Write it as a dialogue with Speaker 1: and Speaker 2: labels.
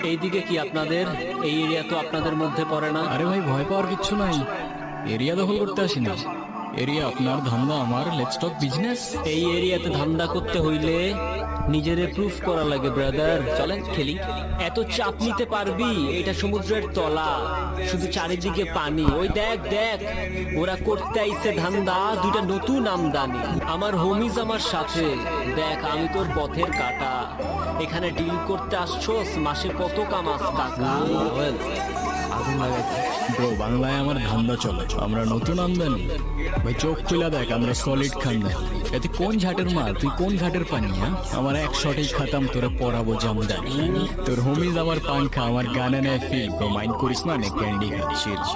Speaker 1: এইদিকে কি আপনাদের? এই এরিয়া তো আপনাদের মধ্যে পড়ে না।
Speaker 2: আরে ভাই, ভয় পাওয়ার কিচ্ছু নাই। এরিয়া দখল করতে আসি না। এরিয়া আপনার, ধান্দা আমার। Let's talk business.
Speaker 1: এই এরিয়াতে ধান্দা করতে হইলে নিজেরে প্রুফ করা লাগে ব্রাদার। চলেন খেলি। এত চাপ নিতে পারবি? এটা সমুদ্রের তলা, শুধু চারিদিকে পানি। ওই দেখ দেখ, ওরা করতে আইছে ধান্দা, দুইটা নতুন আমদানি। আমার হোমিজ আমার সাথে। দেখ, আমি তোর পথের কাটা। এখানে ডিল করতে আসছোস, মাসে কত কামাস টাকা? আগুন লাগাইছে
Speaker 2: ব্রো, বাংলায় আমার ধান্দা চলে, আমরা নতুন আমদানি। ভাই চোখ খুলে দেখ, আমরা সলিড খান্দা। এতে কোন ঝাটের মাল, তুই কোন ঘাটের পানি? হ্যাঁ, আমার এক শটেই খাতাম, তোরে পরাবো জামদানি। তোর হোমিজ আমার পাংখা, আমার গানে নেয় ফিল। ব্রো মাইন্ড করিস না, নে ক্যান্ডি খাচ্ছিস।